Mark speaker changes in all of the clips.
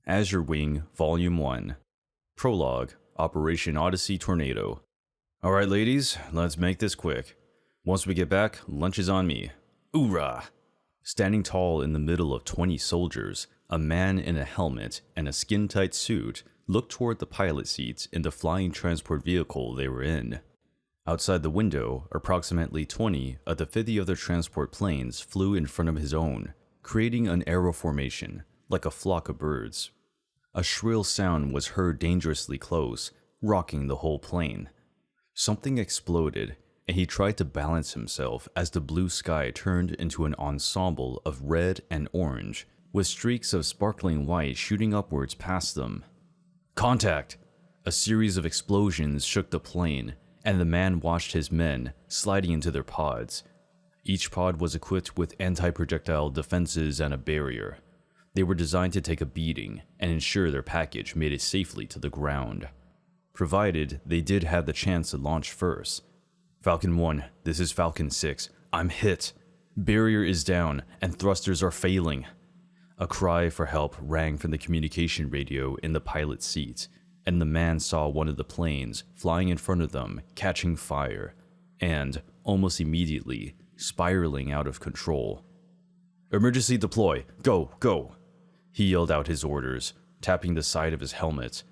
Speaker 1: Azure Wing, Volume 1. Prologue, Operation Odyssey Tornado. Alright ladies, let's make this quick. Once we get back, lunch is on me. Oorah! Standing tall in the middle of 20 soldiers, a man in a helmet and a skin-tight suit looked toward the pilot seats in the flying transport vehicle they were in. Outside the window, approximately 20 of the 50 other transport planes flew in front of his own, creating an arrow formation, like a flock of birds. A shrill sound was heard dangerously close, rocking the whole plane. Something exploded, and he tried to balance himself as the blue sky turned into an ensemble of red and orange, with streaks of sparkling white shooting upwards past them. Contact! A series of explosions shook the plane, and the man watched his men sliding into their pods. Each pod was equipped with anti-projectile defenses and a barrier. They were designed to take a beating and ensure their package made it safely to the ground, provided they did have the chance to launch first. Falcon 1, this is Falcon 6. I'm hit. Barrier is down and thrusters are failing. A cry for help rang from the communication radio in the pilot's seat, and the man saw one of the planes flying in front of them catching fire and, almost immediately, spiraling out of control. Emergency deploy! Go, go! He yelled out his orders, tapping the side of his helmet.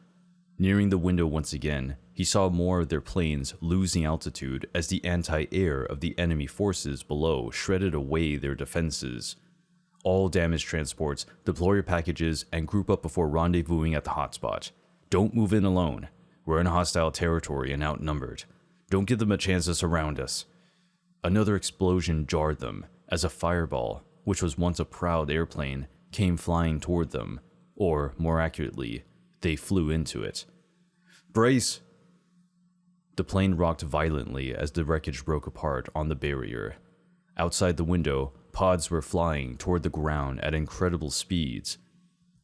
Speaker 1: Nearing the window once again, he saw more of their planes losing altitude as the anti-air of the enemy forces below shredded away their defenses. All damaged transports, deploy your packages and group up before rendezvousing at the hotspot. Don't move in alone. We're in hostile territory and outnumbered. Don't give them a chance to surround us. Another explosion jarred them as a fireball, which was once a proud airplane, came flying toward them, or more accurately, they flew into it. Brace! The plane rocked violently as the wreckage broke apart on the barrier. Outside the window, pods were flying toward the ground at incredible speeds.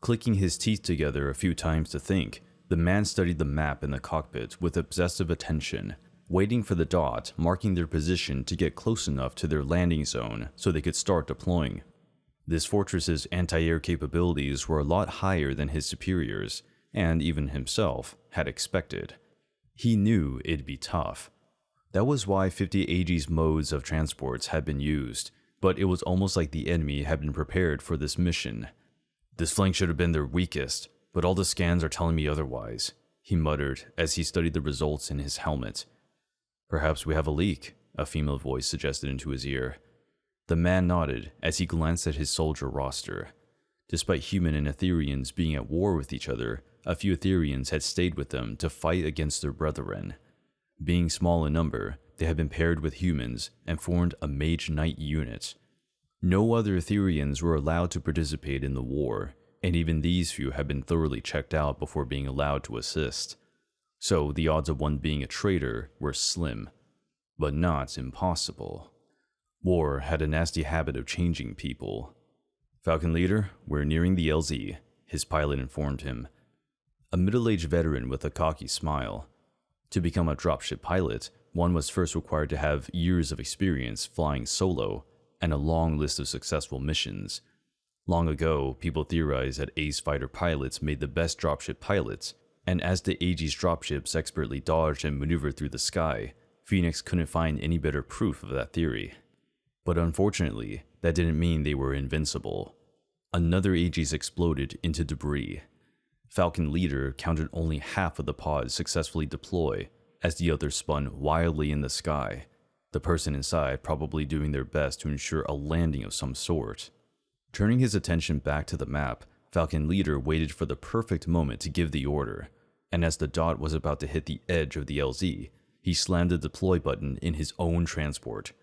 Speaker 1: Clicking his teeth together a few times to think, the man studied the map in the cockpit with obsessive attention, waiting for the dot marking their position to get close enough to their landing zone so they could start deploying. This fortress's anti-air capabilities were a lot higher than his superiors, and even himself, had expected. He knew it'd be tough. That was why 50 Aegis modes of transports had been used, but it was almost like the enemy had been prepared for this mission. This flank should have been their weakest, but all the scans are telling me otherwise, he muttered as he studied the results in his helmet. Perhaps we have a leak, a female voice suggested into his ear. The man nodded as he glanced at his soldier roster. Despite human and Etherians being at war with each other, a few Etherians had stayed with them to fight against their brethren. Being small in number, they had been paired with humans and formed a Mage Knight unit. No other Etherians were allowed to participate in the war, and even these few had been thoroughly checked out before being allowed to assist. So the odds of one being a traitor were slim, but not impossible. War had a nasty habit of changing people. Falcon Leader, we're nearing the LZ, his pilot informed him. A middle-aged veteran with a cocky smile. To become a dropship pilot, one was first required to have years of experience flying solo and a long list of successful missions. Long ago, people theorized that ace fighter pilots made the best dropship pilots, and as the Aegis dropships expertly dodged and maneuvered through the sky, Phoenix couldn't find any better proof of that theory. But unfortunately, that didn't mean they were invincible. Another Aegis exploded into debris. Falcon Leader counted only half of the pods successfully deploy, as the others spun wildly in the sky, the person inside probably doing their best to ensure a landing of some sort. Turning his attention back to the map, Falcon Leader waited for the perfect moment to give the order, and as the dot was about to hit the edge of the LZ, he slammed the deploy button in his own transport.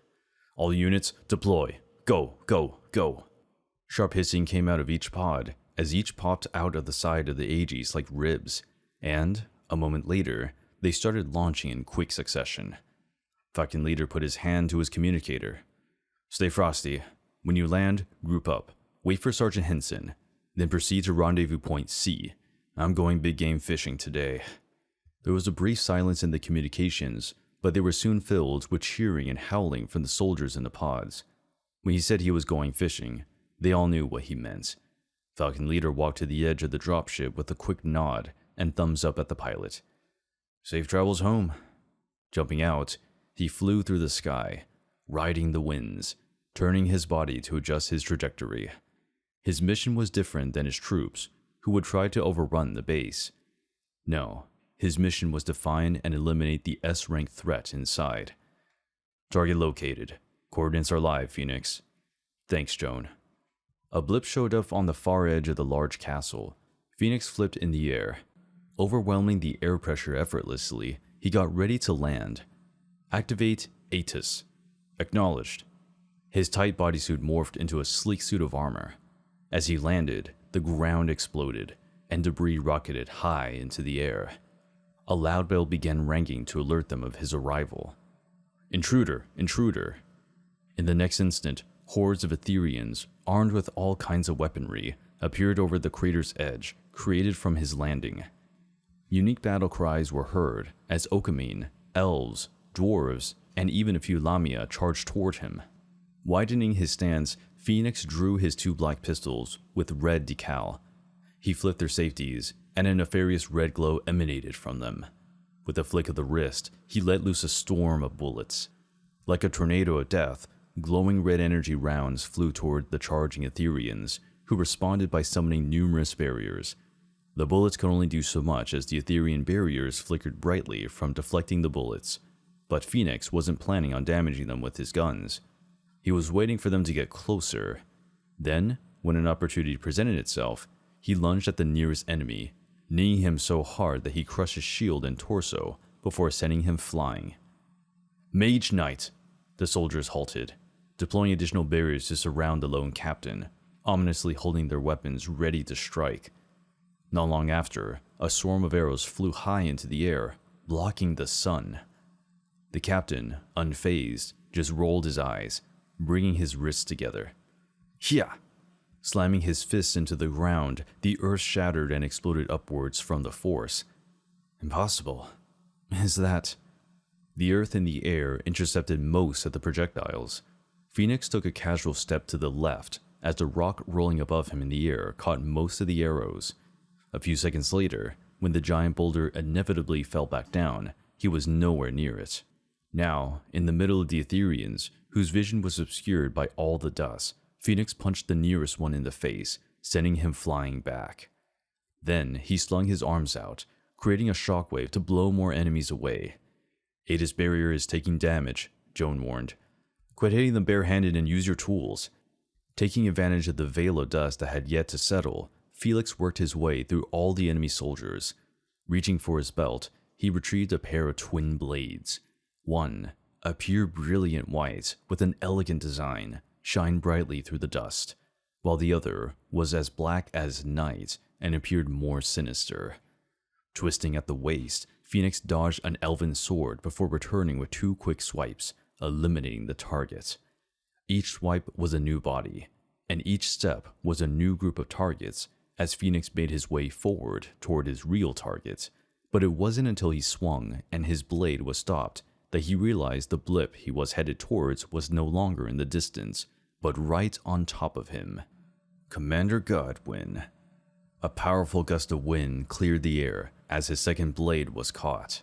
Speaker 1: All units, deploy! Go, go, go! Sharp hissing came out of each pod, as each popped out of the side of the Aegis like ribs, and, a moment later, they started launching in quick succession. Falcon Leader put his hand to his communicator. Stay frosty. When you land, group up. Wait for Sergeant Henson. Then proceed to rendezvous point C. I'm going big game fishing today. There was a brief silence in the communications, but they were soon filled with cheering and howling from the soldiers in the pods. When he said he was going fishing, they all knew what he meant. Falcon Leader walked to the edge of the dropship with a quick nod and thumbs up at the pilot. Safe travels home. Jumping out, he flew through the sky, riding the winds, turning his body to adjust his trajectory. His mission was different than his troops, who would try to overrun the base. No, his mission was to find and eliminate the S-rank threat inside. Target located. Coordinates are live, Phoenix. Thanks, Joan. A blip showed up on the far edge of the large castle. Phoenix flipped in the air. Overwhelming the air pressure effortlessly, he got ready to land. Activate ATIS. Acknowledged. His tight bodysuit morphed into a sleek suit of armor. As he landed, the ground exploded, and debris rocketed high into the air. A loud bell began ringing to alert them of his arrival. Intruder! Intruder! In the next instant, hordes of Ethereans, armed with all kinds of weaponry, appeared over the crater's edge, created from his landing. Unique battle cries were heard as Okamine, elves, dwarves, and even a few Lamia charged toward him. Widening his stance, Phoenix drew his 2 black pistols with red decal. He flipped their safeties, and a nefarious red glow emanated from them. With a flick of the wrist, he let loose a storm of bullets. Like a tornado of death, glowing red energy rounds flew toward the charging Ethereans, who responded by summoning numerous barriers. The bullets could only do so much as the Etherean barriers flickered brightly from deflecting the bullets, but Phoenix wasn't planning on damaging them with his guns. He was waiting for them to get closer. Then, when an opportunity presented itself, he lunged at the nearest enemy, kneeing him so hard that he crushed his shield and torso before sending him flying. Mage Knight! The soldiers halted, deploying additional barriers to surround the lone captain, ominously holding their weapons ready to strike. Not long after, a swarm of arrows flew high into the air, blocking the sun. The captain, unfazed, just rolled his eyes, bringing his wrists together. Hya! Slamming his fists into the ground, the earth shattered and exploded upwards from the force. Impossible. Is that... The earth and the air intercepted most of the projectiles. Phoenix took a casual step to the left as the rock rolling above him in the air caught most of the arrows. A few seconds later, when the giant boulder inevitably fell back down, he was nowhere near it. Now, in the middle of the Ethereans, whose vision was obscured by all the dust, Phoenix punched the nearest one in the face, sending him flying back. Then he slung his arms out, creating a shockwave to blow more enemies away. Ada's barrier is taking damage, Joan warned. Quit hitting them barehanded and use your tools. Taking advantage of the veil of dust that had yet to settle, Felix worked his way through all the enemy soldiers. Reaching for his belt, he retrieved a pair of twin blades. One, a pure brilliant white with an elegant design, shined brightly through the dust, while the other was as black as night and appeared more sinister. Twisting at the waist, Phoenix dodged an elven sword before returning with 2 quick swipes, eliminating the target. Each swipe was a new body, and each step was a new group of targets as Phoenix made his way forward toward his real target. But it wasn't until he swung and his blade was stopped that he realized the blip he was headed towards was no longer in the distance, but right on top of him. Commander Godwin. A powerful gust of wind cleared the air as his second blade was caught.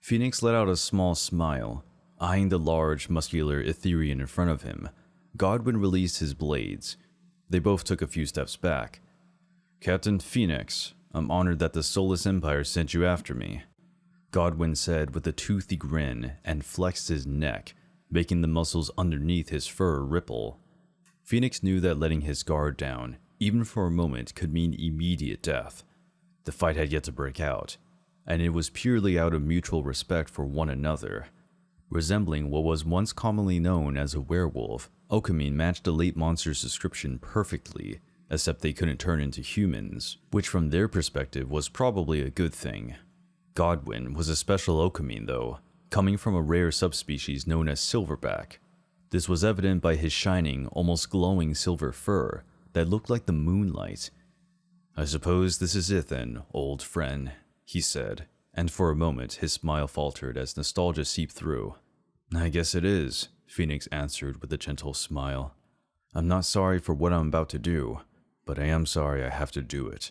Speaker 1: Phoenix let out a small smile, eyeing the large, muscular Etherean in front of him. Godwin released his blades. They both took a few steps back. Captain Phoenix, I'm honored that the Solis Empire sent you after me, Godwin said with a toothy grin and flexed his neck, making the muscles underneath his fur ripple. Phoenix knew that letting his guard down, even for a moment, could mean immediate death. The fight had yet to break out, and it was purely out of mutual respect for one another. Resembling what was once commonly known as a werewolf, Okamine matched the late monster's description perfectly, except they couldn't turn into humans, which from their perspective was probably a good thing. Godwin was a special Okamine though, coming from a rare subspecies known as silverback. This was evident by his shining, almost glowing silver fur that looked like the moonlight. I suppose this is it then, old friend, he said, and for a moment his smile faltered as nostalgia seeped through. I guess it is, Phoenix answered with a gentle smile. I'm not sorry for what I'm about to do, but I am sorry I have to do it.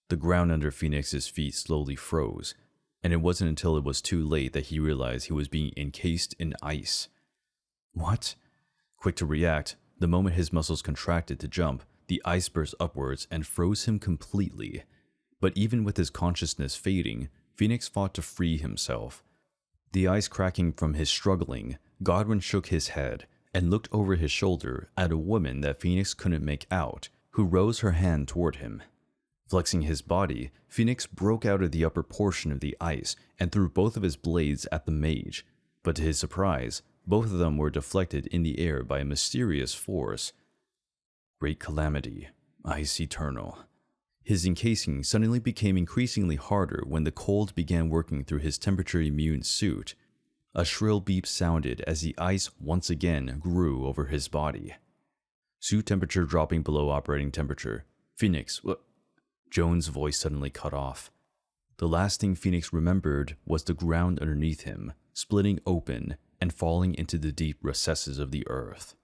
Speaker 1: The ground under Phoenix's feet slowly froze, and it wasn't until it was too late that he realized he was being encased in ice. What? Quick to react, the moment his muscles contracted to jump, the ice burst upwards and froze him completely. But even with his consciousness fading, Phoenix fought to free himself. The ice cracking from his struggling, Godwin shook his head and looked over his shoulder at a woman that Phoenix couldn't make out, who rose her hand toward him. Flexing his body, Phoenix broke out of the upper portion of the ice and threw both of his blades at the mage, but to his surprise, both of them were deflected in the air by a mysterious force. Great calamity, ice eternal. His encasing suddenly became increasingly harder when the cold began working through his temperature-immune suit. A shrill beep sounded as the ice once again grew over his body. Suit temperature dropping below operating temperature. Phoenix, Joan's voice suddenly cut off. The last thing Phoenix remembered was the ground underneath him, splitting open and falling into the deep recesses of the earth.